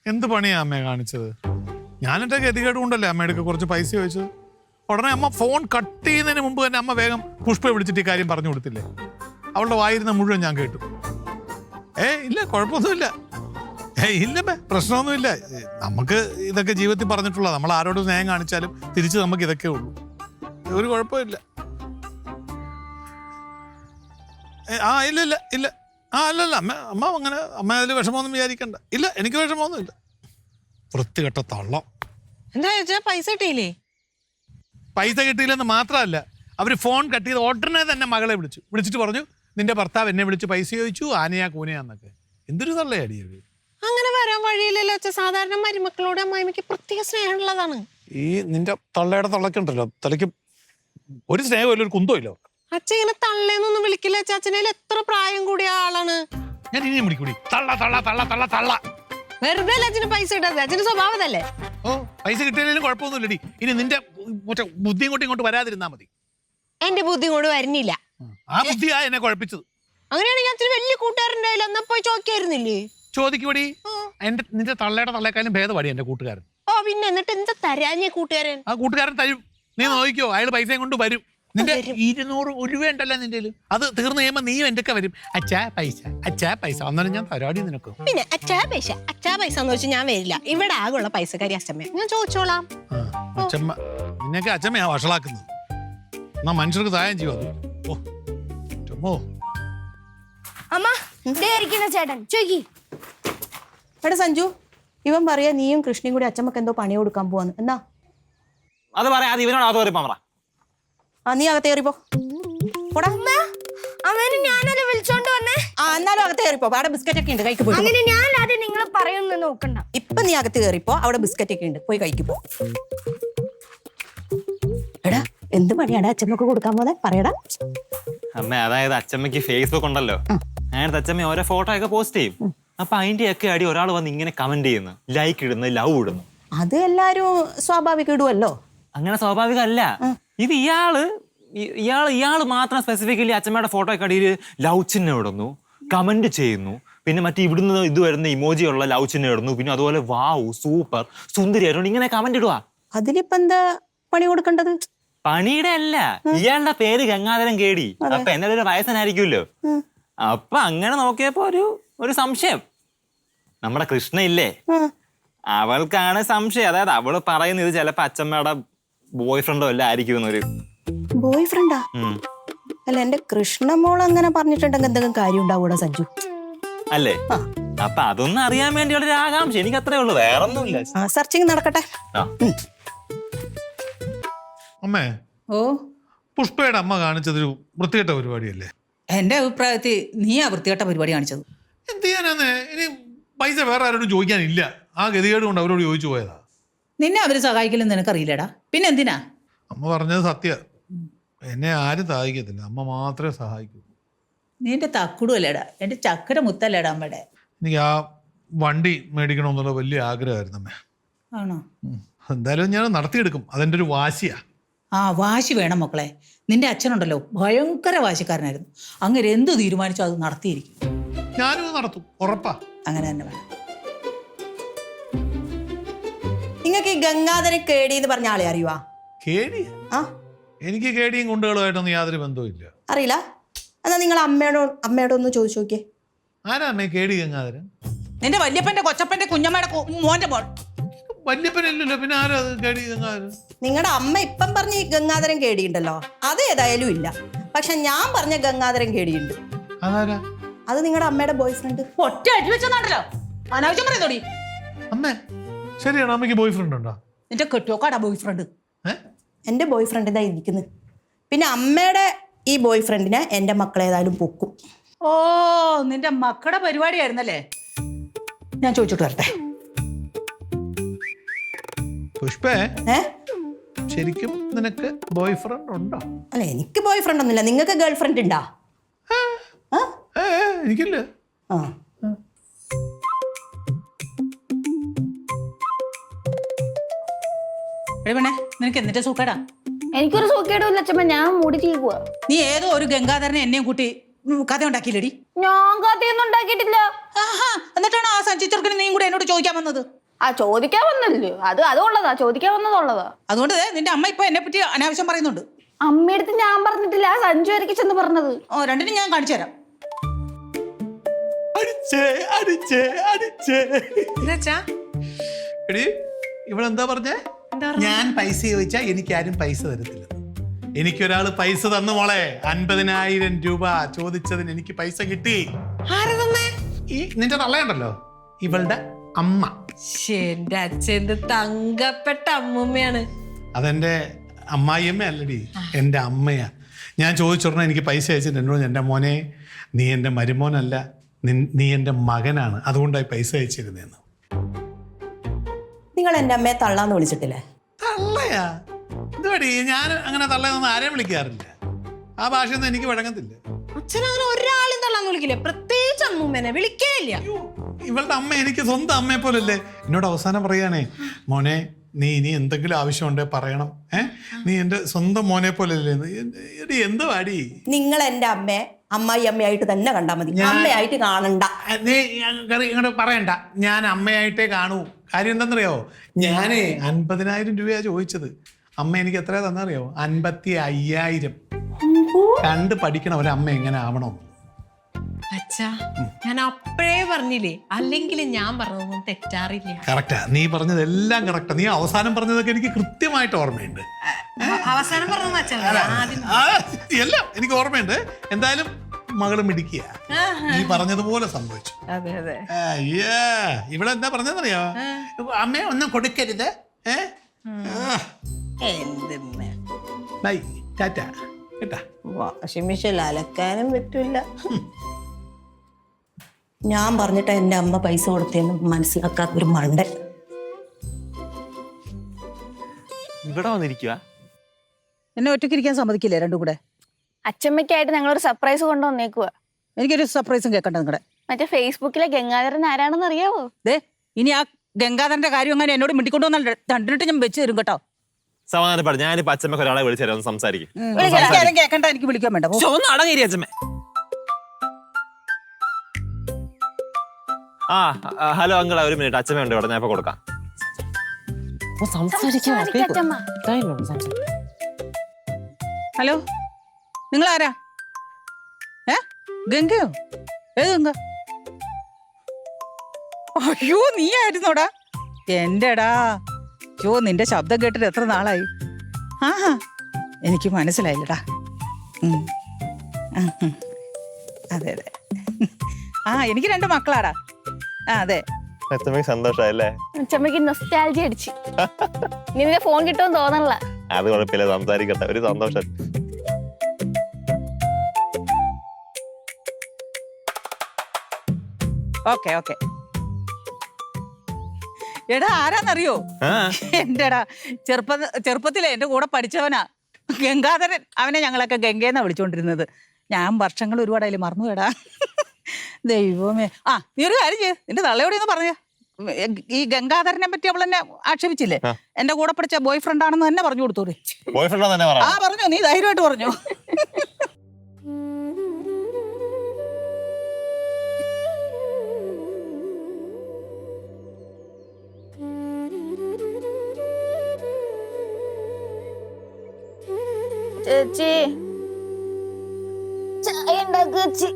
എന്ത് പണിയാ അമ്മയെ കാണിച്ചത്? ഞാനെന്റെ ഗതികേട് കൊണ്ടല്ലേ അമ്മയുടെ കുറച്ച് പൈസ ചോദിച്ചത്. ഉടനെ അമ്മ ഫോൺ കട്ട് ചെയ്യുന്നതിന് മുമ്പ് തന്നെ അമ്മ വേഗം പുഷ്പയെ വിളിച്ചിട്ട് ഈ കാര്യം പറഞ്ഞു കൊടുത്തില്ലേ? അവളുടെ വായിരുന്ന മുഴുവൻ ഞാൻ കേട്ടു. ഇല്ല, കുഴപ്പമൊന്നുമില്ല. ഇല്ലമ്മേ, പ്രശ്നമൊന്നുമില്ല. നമുക്ക് ഇതൊക്കെ ജീവിതത്തിൽ പറഞ്ഞിട്ടുള്ള, നമ്മൾ ആരോട് സ്നേഹം കാണിച്ചാലും തിരിച്ച് നമുക്ക് ഇതൊക്കെ ഉള്ളൂ. ഒരു കുഴപ്പമില്ല. ഇല്ല ഇല്ല ഇല്ല. അല്ലല്ല അമ്മ അങ്ങനെ അമ്മ അതിൽ വിഷമമൊന്നും വിചാരിക്കണ്ട. ഇല്ല, എനിക്ക് വിഷമമൊന്നുമില്ല. വൃത്തികെട്ട തള്ളം. എന്താ പൈസ കിട്ടിയില്ലേ? പൈസ കിട്ടിയില്ലെന്ന് മാത്രമല്ല, അവര് ഫോൺ കട്ട് ചെയ്ത് ഉടനെ തന്നെ മകളെ വിളിച്ചിട്ട് പറഞ്ഞു, നിന്റെ ഭർത്താവ് എന്നെ വിളിച്ച് പൈസ ചോദിച്ചു, ആനയാ കൂനയാന്നൊക്കെ. എന്തൊരു തള്ളയാടി അവര്. അങ്ങനെ വരാൻ വഴിയില്ലല്ലോ അച്ഛ. സാധാരണ മരുമക്കളോട് അമ്മായിമ്മക്ക് പ്രത്യേക സ്നേഹമുള്ളതാണ്. ഈ നിന്റെ തള്ളയുടെ തള്ളക്കുണ്ടല്ലോ, തലയ്ക്ക് ഒരു സ്നേഹമില്ല, ഒരു കുന്തമില്ല. അച്ഛൻ ഇങ്ങനെ തള്ളേന്നൊന്നും വിളിക്കില്ല. അച്ഛനേൽ എത്ര പ്രായം കൂടിയ ആളാണ്. ഞാൻ ഇനിയും വിളിക്കൂടി തള്ള തള്ള തള്ള തള്ള തള്ള. വെറുതെ അച്ഛന് പൈസ കിട്ടാതെ, അച്ഛന് സ്വഭാവതല്ലേ. പൈസ കിട്ടിയാലും കുഴപ്പമൊന്നുമില്ലടി. ഇനി നിന്റെ ബുദ്ധിയും കൊണ്ട് ഇങ്ങോട്ട് വരാതിരുന്നാ മതി. എന്റെ ബുദ്ധി കൊണ്ട് വരുന്നില്ല. ആ ബുദ്ധിയാ എന്നെ കുഴപ്പിച്ചത്. അങ്ങനെയാണെങ്കിൽ അച്ഛന് വലിയ കൂട്ടുകാരുണ്ടായില്ല, എന്നാ പോയി ചോദിക്കായിരുന്നില്ലേ? ചോദിക്കുപടി. നിന്റെ തള്ളയുടെ തള്ളേക്കാളും ഭേദപടി എന്റെ കൂട്ടുകാരൻ. പിന്നെ എന്നിട്ട് എന്താ തരാഞ്ഞ കൂട്ടുകാരൻ? ആ കൂട്ടുകാരൻ തരും. നീ നോക്കിക്കോ, അയാൾ പൈസയും കൊണ്ട് വരും. നിന്റെ 200 രൂപ ഉണ്ടല്ലോ നിന്റെ, അത് തീർന്നു കഴിയുമ്പോ നീ എന്റെ ഒക്കെ വരും. അച്ഛാ പൈസ അന്നേരം ഞാൻ തരാടി നിനക്ക്. പിന്നെ അച്ഛാ പൈസ എന്ന് വെച്ചാൽ ഞാൻ വരില്ല. ഇവിടെ ആകുള്ള പൈസക്കാരി അച്ഛമ്മ, ഞാൻ ചോദിച്ചോളാം. അച്ഛമ്മ നിന്നൊക്കെ അച്ഛമ്മയാ വഷളാക്കുന്നത്. എന്നാ മനുഷ്യർക്ക് സഹായം ചെയ്യോ? ചേട്ടൻ ചോയ്ക്കി. എടാ സഞ്ജു, ഇവൻ പറയാ നീയും കൃഷ്ണയും കൂടി അച്ഛമ്മക്ക് എന്തോ പണി കൊടുക്കാൻ പോവാന്ന്. എന്നാ അത് പറയാ, അത് ഇവനോട് അകത്ത് കയറിപ്പോ. നീ അകത്ത് കയറിപ്പോ. ഞാനത് വിളിച്ചോണ്ട് വന്നേ. എന്നാലും അകത്ത് കയറിപ്പോ. അവിടെ ബിസ്ക്കറ്റ് ഒക്കെ ഉണ്ട്, കഴിക്ക് പോയി. അങ്ങനെ ഞാൻ അത് നിങ്ങൾ പറയുന്നു നോക്കണ്ട. ഇപ്പൊ നീ അകത്ത് കയറിപ്പോ, അവിടെ ബിസ്ക്കറ്റ് ഒക്കെ ഉണ്ട്, പോയി കഴിക്കുപോ. എടാ എന്ത് പണിയാടാ അച്ഛമ്മക്ക് കൊടുക്കാൻ പോലെ പറയടാ. അമ്മ, അതായത് അച്ഛമ്മക്ക് ഫേസ്ബുക്ക് ഉണ്ടല്ലോ, അതിനകത്ത് അച്ഛമ്മ ഓരോ ഫോട്ടോ ഒക്കെ പോസ്റ്റ് ചെയ്യും. അപ്പൊ അതിന്റെ ഒക്കെ അടി ഒരാൾ വന്ന് ഇങ്ങനെ കമന്റ് ചെയ്യുന്നു, ലൈക്ക് ഇടുന്നു, ലവ് ഇടുന്നു. അത് എല്ലാരും സ്വാഭാവികം ഇടുവല്ലോ. അങ്ങനെ സ്വാഭാവികമല്ല ഇത്. ഇയാള് മാത്രം സ്പെസിഫിക്കലി അച്ഛമ്മയുടെ ഫോട്ടോ ഒക്കെ അടിയിൽ ലവ് ചിഹ്നം ഇടുന്നു, കമന്റ് ചെയ്യുന്നു. പിന്നെ മറ്റേ ഇവിടുന്ന് ഇത് വരുന്ന ഇമോജി ഉള്ള ലവ് ചിഹ്നം ഇടുന്നു. പിന്നെ അതുപോലെ വാവ് സൂപ്പർ സുന്ദരിയായിരുന്നു ഇങ്ങനെ കമന്റ് ഇടുക. അതിലിപ്പോ എന്താ പണി കൊടുക്കേണ്ടത്? പണിയുടെ അല്ല, ഇയാളുടെ പേര് ഗംഗാധരൻ കേടി. അപ്പൊ എന്നാലും ഒരു വയസ്സനായിരിക്കുമല്ലോ. അപ്പൊ അങ്ങനെ നോക്കിയപ്പോ ഒരു സംശയം. നമ്മുടെ കൃഷ്ണ ഇല്ലേ, അവൾക്കാണ് സംശയം. അതായത് അവള് പറയുന്നത് ഇത് ചിലപ്പോ അച്ഛമ്മയുടെ ബോയ് ഫ്രണ്ടോ അല്ല ആയിരിക്കും. ബോയ് ഫ്രണ്ടാ? അല്ല, എന്റെ കൃഷ്ണമോൾ അങ്ങനെ പറഞ്ഞിട്ടുണ്ടെങ്കിൽ എന്തെങ്കിലും കാര്യം ഉണ്ടാവൂടാ സഞ്ജു? അല്ലേ? അപ്പൊ അതൊന്നും അറിയാൻ വേണ്ടിയുള്ള ഒരു ആകാംക്ഷ എനിക്ക് അത്രേ ഉള്ളൂ, വേറൊന്നുമില്ല. സെർച്ചിങ് നടക്കട്ടെ. അമ്മേ, പുഷ്പയുടെ അമ്മ കാണിച്ചതൊരു വൃത്തികെട്ട പരിപാടിയല്ലേ? എന്റെ അഭിപ്രായത്തിൽ നീ ആ വൃത്തികെട്ട പരിപാടി കാണിച്ചത്. എന്ത് ചെയ്യാനാന്നേ? ഇനി പൈസ വേറെ ആരോടും ചോദിക്കാനില്ല. ആ ഗതികേട് കൊണ്ട് അവരോട് ചോദിച്ചു പോയതാ. നിന്നെ അവര് സഹായിക്കില്ലെന്ന് നിനക്കറിയില്ലടാ, പിന്നെ എന്തിനാ? അമ്മ പറഞ്ഞത് സത്യ. എന്നെ ആരും സഹായിക്കത്തില്ല, അമ്മ മാത്രമേ സഹായിക്കൂ. നീ എന്റെ തക്കുടു അല്ലേടാ, എന്റെ ചക്കര മുത്തല്ലേടാ അമ്മയുടെ. എനിക്ക് ആ വണ്ടി മേടിക്കണമെന്നുള്ള വലിയ ആഗ്രഹമായിരുന്നു അമ്മ. ആണോ? എന്തായാലും ഞാൻ നടത്തിയെടുക്കും, അതെന്റെ ഒരു വാശിയാ. വാശി വേണം മക്കളെ. നിന്റെ അച്ഛനുണ്ടല്ലോ ഭയങ്കര വാശിക്കാരനായിരുന്നു. അങ്ങനെ എന്ത് തീരുമാനിച്ചോ അത് നടത്തിയിരിക്കും. ഞാനും നടത്തും, ഉറപ്പാ. അങ്ങനെ തന്നെ വേണം. നിങ്ങൾക്ക് ഈ ഗംഗാധരൻ കേടി എന്ന് പറഞ്ഞ ആളെ അറിയുവാ? കേടി? എനിക്ക് കേടിയും കുണ്ടുകളുമായിട്ടൊന്നും യാതൊരു ബന്ധവുമില്ല. അറിയില്ല? എന്നാ നിങ്ങൾ അമ്മയോടൊന്ന് ചോദിച്ചു നോക്കിയേ. ആരാ അമ്മേ കേടി ഗംഗാധരൻ? നിന്റെ വല്യപ്പന്റെ കൊച്ചപ്പന്റെ കുഞ്ഞമ്മയുടെ മോന്റെ മോൻ. വല്യപ്പനല്ലല്ലോ, പിന്നെ ആരാ കേടി ഗംഗാധരൻ? നിങ്ങളുടെ അമ്മ ഇപ്പം പറഞ്ഞ ഈ ഗംഗാധരൻ കേടിയുണ്ടല്ലോ, അത് ഏതായാലും ഇല്ല. പക്ഷെ ഞാൻ പറഞ്ഞ ഗംഗാധരൻ കേടിയുണ്ട്. അതാരാ? അത് നിങ്ങളുടെ അമ്മയുടെ ബോയ് ഫ്രണ്ട്. ഒറ്റ അടി വെച്ചോ അനാവശ്യം പറയുന്നോടി. അമ്മേ ശരിയാണോ? അമ്മയ്ക്ക് ബോയ് ഫ്രണ്ട് ഉണ്ടോ? നിന്റെ കെട്ടിയോക്കാടാ ബോയ് ഫ്രണ്ട്. എൻ്റെ ബോയ് ഫ്രണ്ട് ഇതാ ഇരിക്കുന്നത്. പിന്നെ അമ്മയുടെ ഈ ബോയ് ഫ്രണ്ടിനെ എൻ്റെ മക്കളേതായാലും പൊക്കും. നിന്റെ മക്കളുടെ പരിപാടിയായിരുന്നല്ലേ? ഞാൻ ചോദിച്ചോട്ട് വരട്ടെ. പുഷ്പേ, ശരിക്കും നിനക്ക് ബോയ് ഫ്രണ്ട് ഉണ്ടോ? അല്ല, എനിക്ക് ബോയ് ഫ്രണ്ട് ഒന്നുമില്ല. നിങ്ങൾക്ക് ഗേൾ ഫ്രണ്ട് ഉണ്ടാ? എനിക്കില്ല. നിനക്ക് എന്നിട്ട് സൂക്കേടാ? എനിക്കൊരു സൂക്കേടും ഇല്ല അച്ഛമ്മ, ഞാൻ മൂടിട്ട് പോവാ. നീ ഏതോ ഒരു ഗംഗാധരനെ എന്നെയും കൂട്ടി കഥ ഉണ്ടാക്കിയില്ലടി. ഞാൻ കഥയൊന്നും ഉണ്ടാക്കിയിട്ടില്ല. ആഹാ, എന്നിട്ടാണ് ആ സഞ്ചി ചെറുക്കന് നീയും കൂടെ എന്നോട് ചോദിക്കാൻ വന്നത്? ആ ചോദിക്കാൻ വന്നല്ലോ, അതുള്ളതാ, ചോദിക്കാൻ വന്നതുള്ളതാ. അതുകൊണ്ട് നിന്റെ അമ്മ ഇപ്പൊ എന്നെ പറ്റി അനാവശ്യം പറയുന്നുണ്ട്. അമ്മയടുത്ത് ഞാൻ പറഞ്ഞിട്ടില്ല, ആ സഞ്ജു ആയിരിക്കും ചെന്ന് പറഞ്ഞത്. ഓ, രണ്ടിനും ഞാൻ കാണിച്ചു തരാം. എടി ഇവളെന്താ പറഞ്ഞേ? ഞാൻ പൈസ ചോദിച്ചാ എനിക്കാരും പൈസ തരത്തില്ല. എനിക്കൊരാള് പൈസ തന്നു മോളെ. 50,000 രൂപ ചോദിച്ചതിന് എനിക്ക് പൈസ കിട്ടി. ഈ നിന്റെ തള്ളയുണ്ടല്ലോ, ഇവളുടെ അമ്മ. എന്റെ അച്ഛന്റെ തങ്കപ്പെട്ട അമ്മൂമ്മയാണ്. അതെന്റെ അമ്മായിയമ്മ അല്ലടി, എൻ്റെ അമ്മയാ. ഞാൻ ചോദിച്ചോടനെ എനിക്ക് പൈസ അയച്ചിട്ട് എന്നോട്, എൻ്റെ മോനെ നീ എൻ്റെ മരുമോനല്ല, നീ എൻ്റെ മകനാണ്, അതുകൊണ്ടായി പൈസ അയച്ചിരുന്നേന്ന്. നിങ്ങൾ എൻ്റെ അമ്മയെ തള്ളാന്ന് വിളിച്ചിട്ടില്ലേ? തള്ളയാ? എന്തുവാടി, ഞാൻ അങ്ങനെ തള്ളയൊന്നും ആരെയും വിളിക്കാറില്ല. ആ ഭാഷയൊന്നും എനിക്ക് വഴങ്ങത്തില്ല. അച്ഛൻ അങ്ങനെ ഒരാളും തള്ളാന്ന് വിളിക്കില്ല, പ്രത്യേകിച്ച് അമ്മൂമ്മനെ വിളിക്കേയില്ല. ഇവളുടെ അമ്മ എനിക്ക് സ്വന്തം അമ്മയെ പോലല്ലേ. എന്നോട് അവസാനം പറയാനേ, മോനെ നീ ഇനി എന്തെങ്കിലും ആവശ്യമുണ്ടേ പറയണം, നീ എൻ്റെ സ്വന്തം മോനെ പോലല്ലേ. എന്തുവാടി? നിങ്ങൾ എൻ്റെ അമ്മയെ അമ്മായി അമ്മയായിട്ട് തന്നെ കണ്ടാൽ മതി, അമ്മയായിട്ട് കാണണ്ട. നീ ഇങ്ങോട്ട് പറയണ്ട, ഞാൻ അമ്മയായിട്ടേ കാണൂ. കാര്യം എന്താണെന്നറിയോ, ഞാനേ 50,000 രൂപയാണ് ചോദിച്ചത്. അമ്മ എനിക്ക് എത്രയാ തന്നറിയോ? 55,000. കണ്ട് പഠിക്കണം ഒരമ്മ എങ്ങനെ ആവണം. അച്ഛാ, ഞാൻ അപ്പഴേ പറഞ്ഞില്ലേ, അല്ലെങ്കിൽ ഞാൻ പറഞ്ഞതൊന്നും തെറ്റാറില്ല. കറക്റ്റാ, നീ പറഞ്ഞതെല്ലാം കറക്റ്റാ. നീ അവസാനം പറഞ്ഞതൊക്കെ എനിക്ക് കൃത്യമായിട്ട് ഓർമ്മയുണ്ട്. അവസാനം പറഞ്ഞത് അച്ഛൻ എല്ലാം എനിക്ക് ഓർമ്മയുണ്ട്. എന്തായാലും മകള് മിടിക്കുക, നീ പറഞ്ഞതുപോലെ സംഭവിച്ചു. അതെ അതെ. ഇവിടെ എന്താ പറഞ്ഞതെന്നറിയോ? അമ്മയെ ഒന്നും കൊടുക്കരുത്. ബൈ, ടാറ്റ. കേട്ടാ, വാഷിംഗ് മെഷീൻ അലക്കാനും പറ്റൂല. ഞാൻ പറഞ്ഞിട്ട് എൻ്റെ അമ്മ പൈസ കൊടുത്തേന്ന് മനസ്സിലാക്കാത്ത ഒരു മണ്ടൻ. ഇവിടെ വന്നിരിക്കുക. എന്നെ ഒറ്റയ്ക്കിരിക്കാൻ സമ്മതിക്കില്ലേ രണ്ടും കൂടെ? അച്ഛമ്മയ്ക്കായിട്ട് ഞങ്ങളൊരു സർപ്രൈസ് കൊണ്ടുവന്നേക്കുക. എനിക്കൊരു സർപ്രൈസും കേൾക്കണ്ട നിങ്ങളുടെ. മറ്റേ ഫേസ്ബുക്കിലെ ഗംഗാധരൻ ആരാണെന്ന് അറിയാവോ? ഇനി ആ ഗംഗാധരന്റെ കാര്യം അങ്ങനെ എന്നോട് മിണ്ടിക്കൊണ്ടു വന്നാൽ രണ്ടിട്ട് ഞാൻ വെച്ച് തരും കേട്ടോ. സമാധാനപ്പെട, ഞാനിപ്പോ അച്ഛമ്മക്ക് ഒരാളെ വിളിച്ചു സംസാരിക്കും. കേൾക്കണ്ട, എനിക്ക് വിളിക്കാൻ വേണ്ട. അടങ്ങേരി അച്ഛമ്മ. ഹലോ അങ്കിള, ഒരു മിനിറ്റ്, അച്ഛമ്മ ഉണ്ട് ഇവിടെ, ഞാൻ ഇപ്പൊ കൊടുക്കാം. ഹലോ, നിങ്ങൾ ആരാ? ഗംഗയോ? ഏത് ഗംഗ? അയ്യോ, നീ ആയിരുന്നോടാ? എന്റെടാ, അയ്യോ നിന്റെ ശബ്ദം കേട്ടിട്ട് എത്ര നാളായി. എനിക്ക് മനസ്സിലായില്ലടാ. അതെ അതെ, എനിക്ക് 2 മക്കളാടാ. അതെ. അച്ഛമ്മക്ക് സന്തോഷായല്ലേ? അച്ഛമ്മക്ക് നൊസ്റ്റാൾജി അടിച്ച്. നിന്റെ ഫോൺ കിട്ടുമെന്ന് തോന്നണില്ല. അത് കുഴപ്പമില്ല, സംസാരിക്കട്ടെ, ഒരു സന്തോഷം. Okay okay. എടാ, ആരാന്നറിയോ? എന്റെടാ ചെറുപ്പത്തിലെ എന്റെ കൂടെ പഠിച്ചവനാ ഗംഗാധരൻ. അവനെ ഞങ്ങളൊക്കെ ഗംഗേന്നാ വിളിച്ചോണ്ടിരുന്നത്. ഞാൻ വർഷങ്ങൾ ഒരുപാടായാലും മറന്നുവേടാ. ദൈവമേ. നീ ഒരു കാര്യം ചെയ്യ്, നിന്റെ തള്ളയോടെന്ന് പറഞ്ഞ ഈ ഗംഗാധരനെ പറ്റി അവൾ എന്നെ ആക്ഷേപിച്ചില്ലേ, എന്റെ കൂടെ പഠിച്ച ബോയ് ഫ്രണ്ട് ആണെന്ന് തന്നെ പറഞ്ഞു കൊടുത്തോടെ. പറഞ്ഞു, നീ ധൈര്യമായിട്ട് പറഞ്ഞു. ചേച്ചി, ചായ ഉണ്ടാക്കി.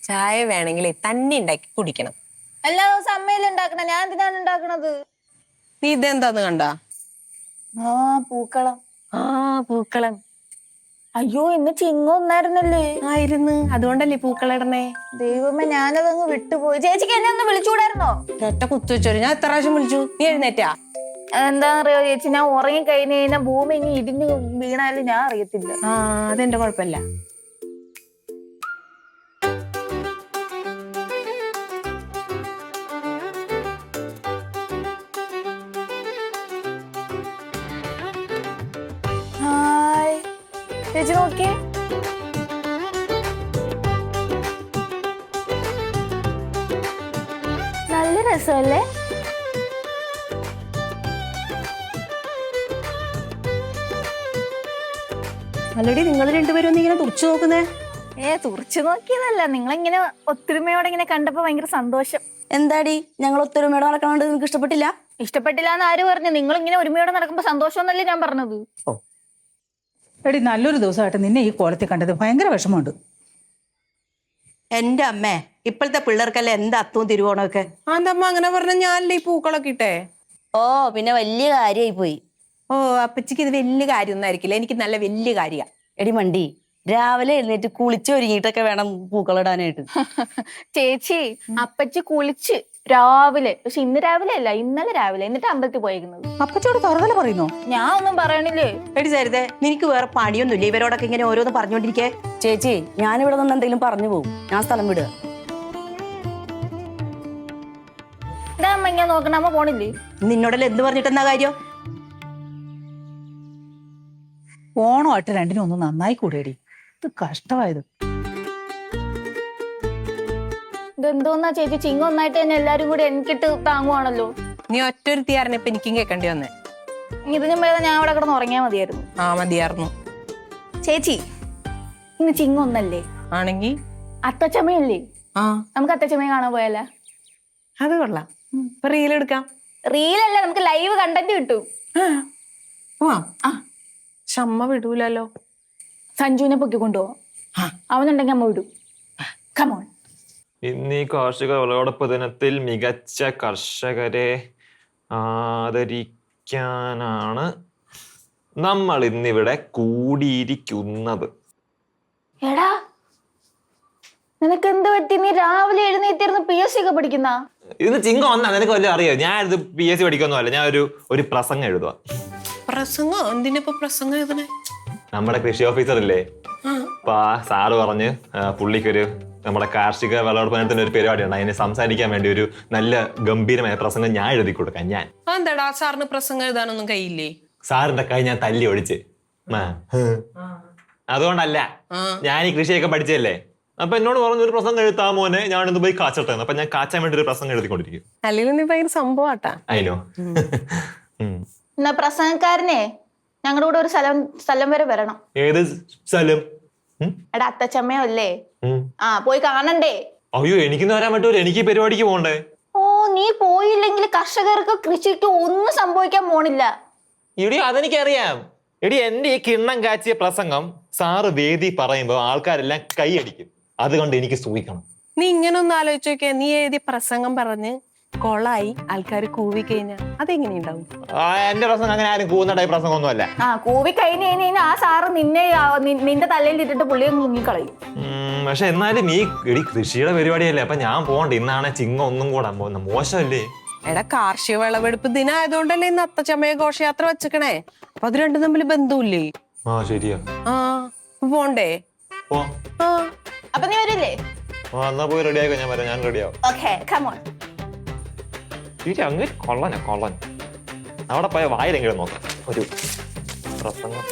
ചായ വേണമെങ്കിൽ തന്നെ ഉണ്ടാക്കി കുടിക്കണം. എല്ലാ ദിവസം അമ്മയിൽ ഉണ്ടാക്കണം, ഞാൻ എന്തിനാണ് ഉണ്ടാക്കണത്? നീ ഇതെന്താന്ന് കണ്ട? പൂക്കളം. പൂക്കളം. അയ്യോ, ഇന്ന് ചിങ്ങൊന്നായിരുന്നല്ലേ? ആയിരുന്നു, അതുകൊണ്ടല്ലേ പൂക്കളിടണേ. ദൈവമേ, ഞാനതങ്ങ് വിട്ടുപോയി. ചേച്ചിക്ക് എന്നെ ഒന്ന് വിളിച്ചുകൂടായിരുന്നോ? ഒറ്റ കുത്തു വെച്ചോര്, ഞാൻ എത്ര പ്രാവശ്യം വിളിച്ചു, നീ എഴുന്നേറ്റാ? എന്താന്നറിയോ ചേച്ചി, ഞാൻ ഉറങ്ങി കഴിഞ്ഞ് കഴിഞ്ഞാൽ ഭൂമി ഇങ്ങനെ ഇടിഞ്ഞു വീണാലും ഞാൻ അറിയത്തില്ല. അതെന്റെ കുഴപ്പമില്ല. ചേച്ചി നോക്കിയേ, നല്ല രസമല്ലേ? ആൾറെഡി നിങ്ങൾ രണ്ടുപേരും ഒന്ന് ഇങ്ങനെ തുറച്ചു നോക്കുന്നേ. തുറച്ചു നോക്കിയതല്ല, നിങ്ങളിങ്ങനെ ഒത്തൊരുമയോടെ ഇങ്ങനെ കണ്ടപ്പോ ഭയങ്കര സന്തോഷം. എന്താടി ഞങ്ങൾ ഒത്തൊരുമയോടെ നടക്കണോണ്ട് നിനക്ക് ഇഷ്ടപ്പെട്ടില്ല? ഇഷ്ടപ്പെട്ടില്ല എന്ന് ആര് പറഞ്ഞു? നിങ്ങൾ ഇങ്ങനെ ഒരുമയോടെ നടക്കുമ്പോ സന്തോഷം എന്നല്ലേ ഞാൻ പറഞ്ഞത്. എടി നല്ലൊരു ദിവസമായിട്ട് നിന്നെ ഈ കോലത്തിൽ കണ്ടത് ഭയങ്കര വിഷമമുണ്ട്. എന്റെ അമ്മേ, ഇപ്പോഴത്തെ പിള്ളേർക്കല്ലേ എന്താ അത്തവും തിരുവോണമൊക്കെ. അന്തമ്മ അങ്ങനെ പറഞ്ഞ ഞാനല്ലേ ഈ പൂക്കളൊക്കെ ഇട്ടേ. ഓ പിന്നെ വലിയ കാര്യമായി പോയി. ഓ അപ്പച്ചിക്ക് ഇത് വലിയ കാര്യമൊന്നും ആയിരിക്കില്ല, എനിക്ക് നല്ല വലിയ കാര്യ. എടി മണ്ടി, രാവിലെ എഴുന്നേറ്റ് കുളിച്ച് ഒരുങ്ങിയിട്ടൊക്കെ വേണം പൂക്കളിടാനായിട്ട്. ചേച്ചി, അപ്പച്ചി കുളിച്ച് രാവിലെ, പക്ഷെ ഇന്ന് രാവിലെ അല്ല, ഇന്നലെ രാവിലെ, എന്നിട്ട് അമ്പലത്തിൽ പോയിരിക്കുന്നത്. അപ്പച്ചോട് തുറതല പറയുന്നോ? ഞാൻ ഒന്നും പറയണില്ലേ. എടി സരിതേ, നിനക്ക് വേറെ പണിയൊന്നുമില്ല ഇവരോടൊക്കെ ഇങ്ങനെ ഓരോന്ന് പറഞ്ഞോണ്ടിരിക്കേ. ചേച്ചി, ഞാനിവിടെ നിന്ന് എന്തെങ്കിലും പറഞ്ഞു പോകും, ഞാൻ സ്ഥലം വിടുക. എന്താ അമ്മ ഇങ്ങനെ നോക്കണ? അമ്മ പോണില്ലേ? നിന്നോടല്ലേ എന്ത് പറഞ്ഞിട്ട് എന്താ കാര്യം? ഓണമായിട്ട് രണ്ടിനും ഒന്ന് നന്നായി കൂടെയടി. ഇത് കഷ്ടമായത്. ഇതെന്തോന്നാ ചേച്ചി, ചിങ്ങ ഒന്നായിട്ട് തന്നെ എല്ലാരും കൂടി എനിക്കിട്ട് താങ്ങുവാണല്ലോ. നീ ഒറ്റൊരുത്തി അറിഞ്ഞപ്പോ എനിക്കും കേൾക്കേണ്ടി വന്നേ. ഇതിനും വേദന ഞാൻ അവിടെ കിടന്ന് ഉറങ്ങിയാ മതിയായിരുന്നു. ആ മതിയായിരുന്നു. ചേച്ചി, ഇന്ന് ചിങ്ങ ഒന്നല്ലേ? ആണെങ്കി അത്തച്ചമയല്ലേ? ആ നമുക്ക് അത്തച്ചമയം കാണാൻ പോയാലോ? അത് കൊള്ളാം. ഇപ്പൊ റീലെടുക്കാം. റീലല്ല, നമുക്ക് ലൈവ് കണ്ടന്റ് കിട്ടും. പക്ഷെ അമ്മ വിടൂലല്ലോ. സഞ്ജുവിനെ പൊക്കി കൊണ്ടുപോവാം. അവനുണ്ടെങ്കിൽ അമ്മ വിടും. കമോൺ. ഇന്ന് ഈ കാർഷിക വിളവെടുപ്പ് ദിനത്തിൽ മികച്ച കർഷകരെ ആദരിക്കാനാണ് നമ്മൾ ഇന്നിവിടെ കൂടിയിരിക്കുന്നത്. എടാ, നിനക്ക് എന്ത് പറ്റി? നീ രാവിലെ എഴുന്നേറ്റിരുന്ന് PSC ഒക്കെ പഠിക്കുന്ന? ഇന്ന് ചിങ്ങ വന്നാ നിനക്ക് വല്ലതും അറിയോ? ഞാൻ ഇത് PSC പഠിക്കൊന്നുമല്ല, ഞാൻ ഒരു പ്രസംഗം എഴുതുക. പ്രസംഗം? എന്തിനിപ്പോ പ്രസംഗം എഴുതണേ? നമ്മുടെ കൃഷി ഓഫീസർ ഇല്ലേ, അപ്പൊ ആ സാറ് പറഞ്ഞ് പുള്ളിക്കൊരു നമ്മുടെ കാർഷിക വിളവെടുപ്പ് ദിനത്തിന്റെ ഒരു പരിപാടിയുണ്ട്, അതിനെ സംസാരിക്കാൻ വേണ്ടി ഒരു നല്ല ഗംഭീരമായ പ്രസംഗം ഞാൻ എഴുതി കൊടുക്കാം. ഞാൻ എന്താടാ സാറിന് പ്രസംഗം എഴുതാനൊന്നും കഴിയില്ലേ? സാറിന്റെ കൈ ഞാൻ തല്ലി ഒടിച്ച്. അതുകൊണ്ടല്ല, ഞാൻ ഈ കൃഷിയൊക്കെ പഠിച്ചല്ലേ. അപ്പൊ എന്നോട് പറഞ്ഞു ഒരു പ്രസംഗം എഴുതാ മോനെ, ഞാൻ ഇന്ന് പോയി കാച്ചട്ടെ. അപ്പൊ ഞാൻ കാച്ചാൻ വേണ്ടി ഒരു പ്രസംഗം എഴുതിക്കൊണ്ടിരിക്കും. അല്ലെങ്കിൽ നീ ഭയങ്കര സംഭവമാട്ടാ. അതിനോ? എന്നാ പ്രസംഗക്കാരനെ ഞങ്ങളുടെ കൂടെ ഒരു സ്ഥലം വരെ വരണം. ഏത് സ്ഥലം? എടാ, അത്തച്ചമയല്ലേ? പോയി കാണണ്ടേ? അയ്യോ, എനിക്കിന്ന് വരാൻ പറ്റൂല, എനിക്ക് ഈ പരിപാടിക്ക് പോണ്ടേ. ഓ, നീ പോയില്ലെങ്കിൽ കർഷകർക്ക് കൃഷിക്ക് ഒന്നും സംഭവിക്കാൻ പോണില്ല. എടി അതെനിക്കറിയാം. എടി എന്റെ ഈ കിണ്ണം കാച്ചിയ പ്രസംഗം സാറ് വേദി പറയുമ്പോ ആൾക്കാരെല്ലാം കൈയടിക്കും, അതുകൊണ്ട് എനിക്ക് സൂഹിക്കണം. നീ ഇങ്ങനെ ഒന്ന് ആലോചിച്ച് നോക്കിയാ, നീ എഴുതിയ പ്രസംഗം പറഞ്ഞ് കൊളായി ആൾക്കാർ കൂവി കഴിഞ്ഞാ അതെങ്ങനെയുണ്ടാവും? എന്റെ പ്രസംഗം അങ്ങനെ ആരും കൂന്ന ടൈപ്പ് പ്രസംഗം ഒന്നുമല്ല. കൂവി കഴിഞ്ഞ് ആ സാറ് നിന്റെ തലയിൽ ഇട്ടിട്ട് പുള്ളിയെ മുങ്ങിക്കളയും. പക്ഷെ എന്നാലും ഈ എടി കൃഷിയുടെ പരിപാടിയല്ലേ, അപ്പൊ ഞാൻ പോകണ്ട. ഇന്നാണ് ചിങ്ങ ഒന്നും കൂടെ മോശമല്ലേ? എടാ, കാർഷിക വിളവെടുപ്പ് ദിനം ആയതുകൊണ്ടല്ലേ ഇന്ന് അത്തച്ചമയ ഘോഷയാത്ര വെച്ചേക്കണേ. അപ്പൊ അത് രണ്ടും തമ്മിൽ ബന്ധമില്ലേ? ആ ശരിയാ. പോണ്ടേ? അപ്പൊ നീ വരില്ലേ? എന്നാ പോയി റെഡി ആയിക്കോ, ഞാൻ വരാം. ഞാൻ റെഡിയാവും. Okay, come on. അങ്ങ് കൊള്ളൻ അവിടെ പോയ വായിലെങ്കിലും നോക്കാം ഒരു പ്രസംഗം.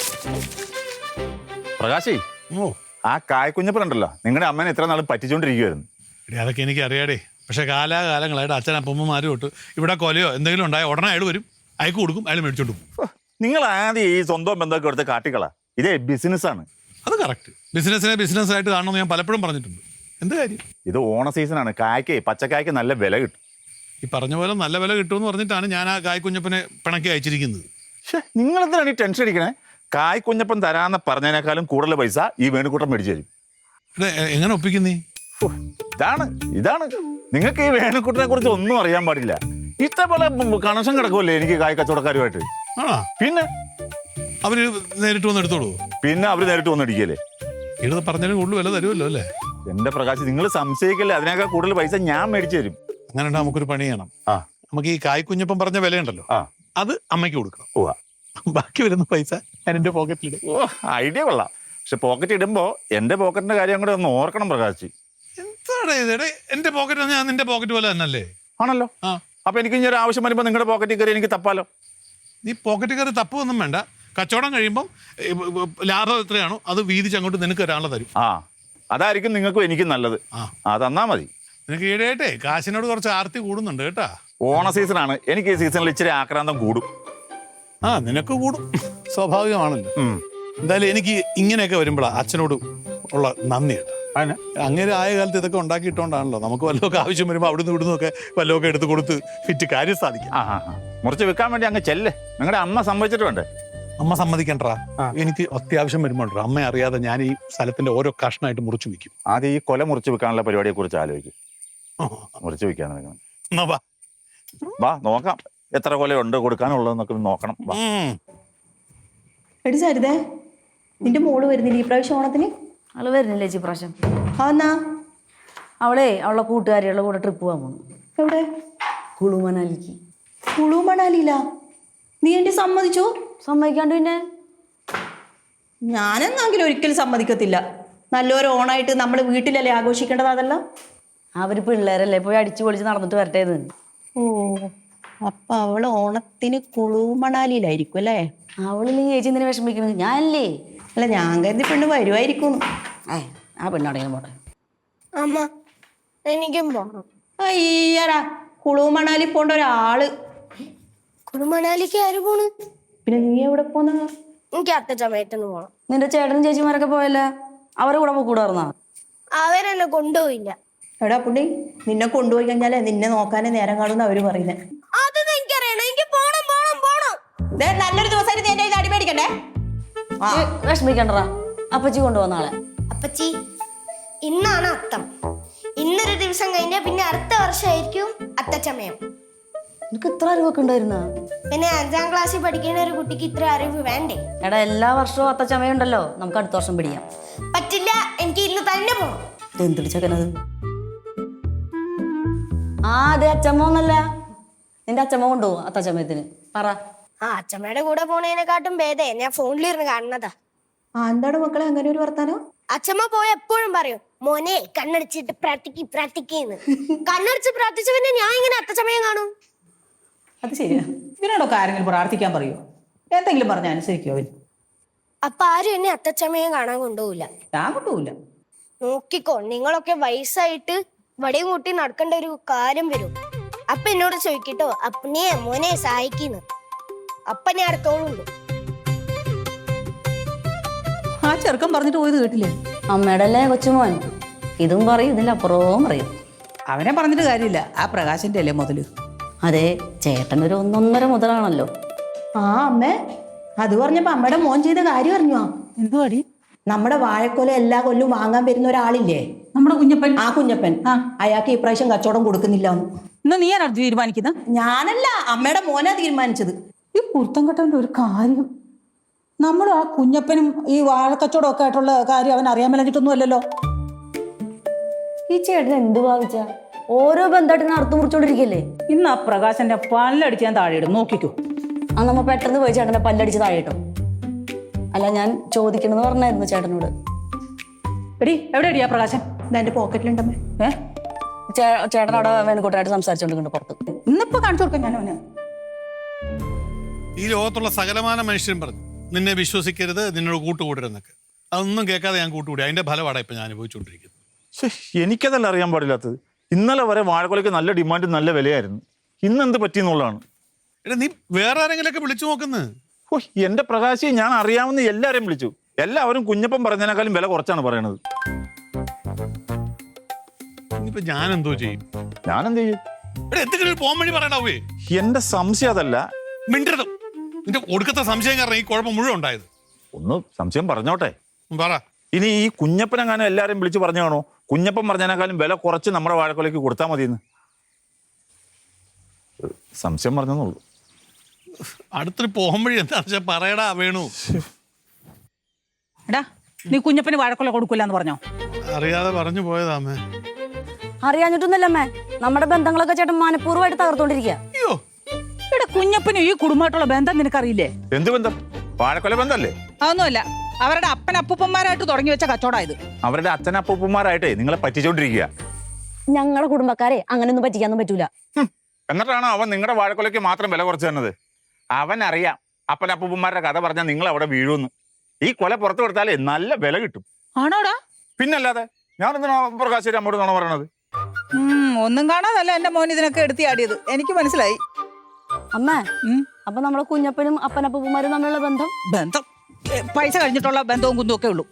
പ്രകാശേ, ആ കായ്ക്കുഞ്ഞപ്പനുണ്ടല്ലോ, നിങ്ങളുടെ അമ്മനെ ഇത്ര നാളും പറ്റിച്ചോണ്ടിരിക്കുവായിരുന്നു. അതൊക്കെ എനിക്ക് അറിയാടേ. പക്ഷെ കാലാകാലങ്ങളായിട്ട് അച്ഛനപ്പന്മാരും തൊട്ട് ഇവിടെ കൊലയോ എന്തെങ്കിലും ഉണ്ടായ ഉടനെ അയാൾ വരും, അയക്ക് കൊടുക്കും, അയാൾ മേടിച്ചോണ്ട് പോകും. നിങ്ങൾ ആദ്യം ഈ സ്വന്തം ബന്ധമൊക്കെ എടുത്ത് കാട്ടിക്കളാ. ഇതേ ബിസിനസ്സാണ്. അത് കറക്റ്റ്. ബിസിനസ്സിനെ ബിസിനസ്സായിട്ട് കാണണമെന്ന് ഞാൻ പലപ്പോഴും പറഞ്ഞിട്ടുണ്ട്. എന്ത് കാര്യം? ഇത് ഓണ സീസണാണ്. കായ്ക്ക്, പച്ചക്കായ്ക്ക് നല്ല വില കിട്ടും. ഈ പറഞ്ഞ പോലെ നല്ല വില കിട്ടുമെന്ന് പറഞ്ഞിട്ടാണ് ഞാൻ ആ കായ്ക്കുഞ്ഞപ്പനെ പിണക്കി അയച്ചിരിക്കുന്നത്. നിങ്ങൾ എന്തിനാണ് ഈ ടെൻഷൻ അടിക്കണേ? കായ്ക്കുഞ്ഞപ്പൻ തരാന്ന് പറഞ്ഞതിനേക്കാളും കൂടുതൽ പൈസ ഈ വേണുകൂട്ടം മേടിച്ചു തരും. എങ്ങനെ ഒപ്പിക്കുന്നേ? ഇതാണ് നിങ്ങൾക്ക് ഈ വേണുകൂട്ടനെ കുറിച്ച് ഒന്നും അറിയാൻ പാടില്ല. ഇഷ്ടപോലെ കണക്ഷൻ കിടക്കുമല്ലേ എനിക്ക് കായ് കച്ചവടക്കാരുമായിട്ട്. പിന്നെ അവര് നേരിട്ട് വന്ന് എടുത്തോളൂ. പിന്നെ അവര് നേരിട്ട് വന്ന് അടിക്കല്ലേ? ഇത് പറഞ്ഞാലും കൂടുതൽ വില തരുമല്ലോ അല്ലേ? എന്റെ പ്രകാശ്, നിങ്ങൾ സംശയിക്കല്ലേ, അതിനേക്കാൾ കൂടുതൽ പൈസ ഞാൻ മേടിച്ചു തരും. അങ്ങനെ നമുക്കൊരു പണി ചെയ്യണം. നമുക്ക് ഈ കായ്ക്കുഞ്ഞപ്പം പറഞ്ഞ വിലയുണ്ടല്ലോ, അത് അമ്മയ്ക്ക് കൊടുക്കണം. ബാക്കി വരുന്ന പൈസ ഞാൻ എന്റെ പോക്കറ്റിലിടും. ഐഡിയ കൊള്ളാം. പക്ഷെ പോക്കറ്റ് ഇടുമ്പോ എന്റെ പോക്കറ്റിന്റെ കാര്യം കൂടെ ഒന്ന് ഓർക്കണം പ്രകാശ്. എന്താണ് ഇത്? എന്റെ പോക്കറ്റ് ഞാൻ നിന്റെ പോക്കറ്റ് പോലെ തന്നെയല്ലേ? ആണല്ലോ. അപ്പൊ എനിക്ക് ഇനി ഒരു ആവശ്യം വരുമ്പോ നിങ്ങളുടെ പോക്കറ്റിൽ കയറി എനിക്ക് തപ്പാലോ. നീ പോക്കറ്റിൽ കയറി തപ്പൊന്നും വേണ്ട. കച്ചവടം കഴിയുമ്പം ലാഭം എത്രയാണോ അത് വീതിച്ച് അങ്ങോട്ട് നിനക്ക് ഒരാളെ തരും. അതായിരിക്കും നിങ്ങൾക്കും എനിക്കും നല്ലത്. തന്നാ മതി. നിനക്ക് ഈടായിട്ടേ കാശിനോട് കുറച്ച് ആർത്തി കൂടുന്നുണ്ട് കേട്ടാ. ഓണ സീസണാണ്. എനിക്ക് ഈ സീസണിൽ ഇച്ചിരി ആക്രാന്തം കൂടും. നിനക്ക് കൂടും, സ്വാഭാവികമാണല്ലോ. എന്തായാലും എനിക്ക് ഇങ്ങനെയൊക്കെ വരുമ്പോഴാണ് അച്ഛനോട് ഉള്ള നന്ദി കേട്ടോ. അതിന് അങ്ങനെ ആയ കാലത്ത് ഇതൊക്കെ ഉണ്ടാക്കിയിട്ടോണ്ടാണല്ലോ നമുക്ക് വല്ലതൊക്കെ ആവശ്യം വരുമ്പോൾ അവിടുന്ന് ഇവിടുന്ന് ഒക്കെ വല്ലതൊക്കെ എടുത്ത് കൊടുത്ത് ഫിറ്റ് കാര്യം സാധിക്കും. മുറിച്ച് വെക്കാൻ വേണ്ടി അങ്ങ് ചെല്ല്. നിങ്ങളുടെ അമ്മ സമ്മതിച്ചിട്ട് വേണ്ടേ? അമ്മ സമ്മതിക്കണ്ടാ. എനിക്ക് അത്യാവശ്യം വരുമ്പോണ്ടാ അമ്മ അറിയാതെ ഞാൻ ഈ സ്ഥലത്തിന്റെ ഓരോ കഷ്ണമായിട്ട് മുറിച്ചു വെക്കും. ആദ്യം ഈ കൊല മുറിച്ച് വെക്കാനുള്ള പരിപാടിയെ കുറിച്ച് ആലോചിക്കും. മുറിച്ച് വെക്കാൻ നിൽക്കണം. എന്നാ വാ. വാ നോക്കാം എത്ര കൊലയുണ്ട് കൊടുക്കാനുള്ളതെന്നൊക്കെ നോക്കണം. വാ. എടി സരിതേ, നിന്റെ മോള് വരുന്നില്ല ഈ പ്രാവശ്യം ഓണത്തിന്? അവള് വരുന്നില്ല ചേച്ചി പ്രാവശ്യം. അതെന്നാ? അവളെ കൂട്ടുകാരികളുടെ കൂടെ ട്രിപ്പ് പോകാൻ പോകണം. എവിടെ? കുളു മണാലിക്ക്. കുളു മണാലിയില്ല? നീ എന്റെ സമ്മതിച്ചോ? സമ്മതിക്കാണ്ട് പിന്നെ ഞാനെന്നെങ്കിലും ഒരിക്കലും സമ്മതിക്കത്തില്ല. നല്ലൊരു ഓണായിട്ട് നമ്മൾ വീട്ടിലല്ലേ ആഘോഷിക്കേണ്ടത്? അതല്ല അവര് പിള്ളേരല്ലേ പോയി അടിച്ചു പൊളിച്ച് നടന്നിട്ട് വരട്ടേന്ന്. ഓ, അപ്പൊ അവള് ഓണത്തിന് കുളു മണാലിയിലായിരിക്കും അല്ലേ? അവളില്ലെങ്കിൽ ചേച്ചി എന്തിനാ വിഷമിക്കുന്നത്? ഞാനല്ലേ. അല്ല, ഞാൻ കരുതി പെണ്ണ് വരുമായിരിക്കും. ആ പെണ്ണടങ്ങാൻ പോട്ടെ. അമ്മ എനിക്കും പോണം. അയ്യടാ, കുളു മണാലി പോണ്ട ഒരാള്. കുടുംബനാലിക്ക് ആര് പോണ്? പിന്നെ നീ എവിടെ പോന്ന? എനിക്ക് അത്തച്ചമയത്തൊന്ന് പോണം. നിന്റെ ചേട്ടനും ചേച്ചിമാരൊക്കെ പോയല്ലേ, അവരെ കൂടെ കൂടാറുന്നാ? അവരെന്നെ കൊണ്ടുപോയില്ല. എടാ പുണ്ണി, നിന്നെ കൊണ്ടുപോയി കഴിഞ്ഞാലേ നിന്നെ നോക്കാനേ നേരം കാണുന്ന അവര് പറയുന്നത്. അതൊന്നും എനിക്കറിയണം. എനിക്ക് പോണം പോണം പോണം. നല്ലൊരു ദിവസമായിട്ട് നീ എന്റെ അടി മേടിക്കണ്ടേ? വിഷമിക്കണ്ടറാ, അപ്പച്ചി കൊണ്ടുപോകുന്ന ആളെ. അപ്പച്ചി, ഇന്നാണ് അത്തം. ഇന്നൊരു ദിവസം കഴിഞ്ഞാൽ പിന്നെ അടുത്ത വർഷമായിരിക്കും അത്തച്ചമയം. നിനക്ക് ഇത്ര അറിവൊക്കെ ഉണ്ടായിരുന്ന? പിന്നെ 5ാം ക്ലാസ്സിൽ പഠിക്കുന്ന ഒരു കുട്ടിക്ക് ഇത്ര അറിവ് വേണ്ടേ? എടാ, എല്ലാ വർഷവും അത്തച്ചമയുണ്ടല്ലോ, നമുക്ക് അടുത്ത വർഷം പിടിക്കാം. പറ്റില്ല, എനിക്ക് ഇന്ന് തന്നെ പോണം. എന്തിടിച്ചക്കനത്? അതെ അച്ചമ്മ ഒന്നല്ല, നിന്റെ അച്ചമ്മ കൊണ്ടുപോകും അത്തച്ചമയത്തിന്. പറ. അച്ഛമ്മയുടെ കൂടെ പോണതിനെക്കാട്ടും ഭേദേ ഞാൻ ഫോണിലിരുന്ന് കാണുന്നതാ. എന്താണ് മക്കളെ അങ്ങനെ ഒരു വർത്താനോ? അച്ഛമ്മ പോയി എപ്പോഴും പറയും, മോനെ കണ്ണടിച്ചിട്ട് പ്രാർത്ഥിക്കുന്നു. കണ്ണടിച്ച് പ്രാർത്ഥിച്ച പിന്നെ ഞാൻ ഇങ്ങനെ അത്തച്ചമയം കാണും. അത് ശരിയാ. ഇതിനോടൊക്കെ ആരെങ്കിലും പ്രാർത്ഥിക്കാൻ പറയോ? എന്തെങ്കിലും പറഞ്ഞ അനുസരിക്കോ അവൻ? അപ്പൊ ആരും എന്നെ അത്തച്ചമയം കാണാൻ കൊണ്ടുപോകില്ല. ഞാൻ കൊണ്ടുപോകില്ല. നോക്കിക്കോ, നിങ്ങളൊക്കെ വയസ്സായിട്ട് വടിയും കൂട്ടി നടക്കേണ്ട ഒരു കാര്യം വരും. അപ്പൊ എന്നോട് ചോദിക്കട്ടോ, അപ്പനെ മോനെ സഹായിക്കുന്നു. അപ്പൊ ഞാൻ അടുത്തോളുള്ളൂ. ആ ചെറുക്കൻ പറഞ്ഞിട്ട് പോയത് കേട്ടില്ലേ? അമ്മയുടെ അല്ലേ കൊച്ചുമോൻ, ഇതും പറയും ഇതിന്റെ അപ്പുറവും പറയും. അവനെ പറഞ്ഞിട്ട് കാര്യമില്ല, ആ പ്രകാശന്റെ അല്ലേ മുതല്. അതെ, ചേട്ടനൊരു 1.5 മുതലാണല്ലോ. അമ്മേ, അത് പറഞ്ഞപ്പോ അമ്മയുടെ മോൻ ചെയ്ത കാര്യം അറിഞ്ഞോ? എന്തുവാടി? നമ്മുടെ വാഴക്കൊല എല്ലാ കൊല്ലും വാങ്ങാൻ വരുന്ന ഒരാളില്ലേ, നമ്മുടെ കുഞ്ഞപ്പൻ. ആ കുഞ്ഞപ്പൻ, അയാൾക്ക് ഈ പ്രാവശ്യം കച്ചവടം കൊടുക്കുന്നില്ല. എന്നാ നീ ആരാ തീരുമാനിക്കുന്ന? ഞാനല്ല, അമ്മയുടെ മോനാ തീരുമാനിച്ചത്. ഈ കുർത്തം കെട്ടവന്റെ ഒരു കാര്യം, നമ്മൾ ആ കുഞ്ഞപ്പനും ഈ വാഴക്കച്ചവടം ഒക്കെ ആയിട്ടുള്ള കാര്യം അവൻ അറിയാൻ മേലഞ്ഞിട്ടൊന്നും അല്ലല്ലോ. ഈ ചേട്ടൻ എന്ത് ഭാവിച്ച ഓരോ ബന്ധമായിട്ട് നടത്തു മുറിച്ചോണ്ടിരിക്കല്ലേ. ഇന്ന് ആ പ്രകാശന്റെ പല്ലടിച്ച് ഞാൻ താഴെ ഇടും, നോക്കിക്കോ. നമ്മ പെട്ടെന്ന് പോയി ചേട്ടന്റെ പല്ലടിച്ച് താഴെ ഇട്ടോ. അല്ല, ഞാൻ ചോദിക്കണമെന്ന് പറഞ്ഞായിരുന്നു ചേട്ടനോട്. എടി എവിടെയാ പ്രകാശൻ? എന്റെ പോക്കറ്റിലുണ്ടമ്മേ. ചേട്ടൻ അവിടെ വേണുകൂട്ടനായിട്ട് സംസാരിച്ചോണ്ടിരിക്കുന്നുണ്ട് പുറത്ത്. ഇന്നിപ്പോ കാണിച്ചു കൊടുക്കാം ഞാൻ അവന്. ഈ ലോകത്തുള്ള സകലമാന മനുഷ്യരും പറഞ്ഞു നിന്നെ വിശ്വസിക്കരുത്, നിന്നോട് കൂട്ടുകൂടരുതെന്നൊക്കെ. അതൊന്നും കേൾക്കാതെ ഞാൻ കൂട്ടുകൂടി. അതിന്റെ ഫലമാണ് ഇപ്പൊ ഞാൻ അനുഭവിച്ചുകൊണ്ടിരിക്കുന്നത്. എനിക്കതല്ല അറിയാൻ പാടില്ലാത്തത്. ഇന്നലെ വരെ വാഴക്കൊലയ്ക്ക് നല്ല ഡിമാൻഡ്, നല്ല വിലയായിരുന്നു. ഇന്നെന്ത് പറ്റിയെന്നുള്ളതാണ്. എടാ, നീ വേറെ ആരെങ്കിലൊക്കെ വിളിച്ചു നോക്കുന്നത്? എന്റെ പ്രകാശി, ഞാൻ അറിയാവുന്ന എല്ലാവരെയും വിളിച്ചു. എല്ലാവരും കുഞ്ഞപ്പൻ പറഞ്ഞതിനേക്കാളും വില കുറച്ചാണ് പറയണത്. ഇനിയിപ്പോ ഞാൻ എന്തോ ചെയ്യും? ഞാനെന്ത് ചെയ്യും? എന്തെങ്കിലും ഒരു പോകാൻ വേണ്ടി പറയണ്ടാവേ. എന്റെ സംശയം അതല്ല. മിണ്ടരുത്. നിന്റെ ഒടുക്കത്തെ സംശയം കാരണം ഈ കുഴപ്പം മുഴുവൻ ഉണ്ടായത്. ഒന്ന് സംശയം പറഞ്ഞോട്ടെ. പറ. ഇനി ഈ കുഞ്ഞപ്പനെങ്ങാനും എല്ലാവരും വിളിച്ച് പറഞ്ഞു കാണോ, കുഞ്ഞപ്പൻ പറഞ്ഞതിനേക്കാളും വില കുറച്ച് നമ്മുടെ വാഴക്കൊലയ്ക്ക് കൊടുത്താൽ മതിയെന്ന്? സംശയം പറഞ്ഞെന്നുള്ളൂ. അടുത്തൊരു പോകാൻ വഴി എന്താ വെച്ചാൽ പറയടാ വേണു. എടാ, നീ കുഞ്ഞപ്പന് വാഴക്കൊല കൊടുക്കില്ല എന്ന് പറഞ്ഞോ? അറിയാതെ പറഞ്ഞു പോയതാമേ. അറിയാഞ്ഞിട്ടൊന്നുമല്ലമ്മേ, നമ്മുടെ ബന്ധങ്ങളൊക്കെ ചേട്ടൻ മനഃപൂർവ്വമായിട്ട് തകർത്തോണ്ടിരിക്കുക. അയ്യോ, എടാ, കുഞ്ഞപ്പനും ഈ കുടുംബമായിട്ടുള്ള ബന്ധം നിനക്കറിയില്ലേ? എന്ത് ബന്ധം? വാഴക്കൊല ബന്ധമല്ലേ? അതൊന്നുമല്ല, അവരുടെ അപ്പനപ്പൂപ്പന്മാരായിട്ട് തുടങ്ങി വെച്ച കച്ചവടമായത്. അവരുടെ അച്ഛനപ്പൂപ്പന്മാരായിട്ടേ നിങ്ങളെ പറ്റിച്ചോണ്ടിരിക്കുക. ഞങ്ങളുടെ കുടുംബക്കാരെ അങ്ങനെയൊന്നും പറ്റിക്കാനൊന്നും പറ്റൂല. എന്നിട്ടാണോ അവൻ നിങ്ങളുടെ വാഴക്കൊലയ്ക്ക് മാത്രം വില കുറച്ച് തന്നത്? അവൻ അറിയാം അപ്പനപ്പൂപ്പന്മാരുടെ കഥ പറഞ്ഞാൽ നിങ്ങൾ അവിടെ വീഴുമെന്ന്. ഈ കൊല പുറത്തു കൊടുത്താലേ നല്ല വില കിട്ടും. ആണോടാ? പിന്നല്ലാതെ ഞാൻ എന്തിനാ പ്രകാശ് അമ്മോട് നാണോ പറയണത്? ഒന്നും കാണാതല്ല എന്റെ മോൻ ഇതിനൊക്കെ എടുത്തിയാടിയത്, എനിക്ക് മനസ്സിലായി. അമ്മ, അപ്പൊ നമ്മളെ കുഞ്ഞപ്പനും അപ്പനപ്പൂപ്പന്മാരും തമ്മിലുള്ള ബന്ധം പൈസ കഴിഞ്ഞിട്ടുള്ള ബന്ധവും കുന്തും ഒക്കെ ഉള്ളൂ.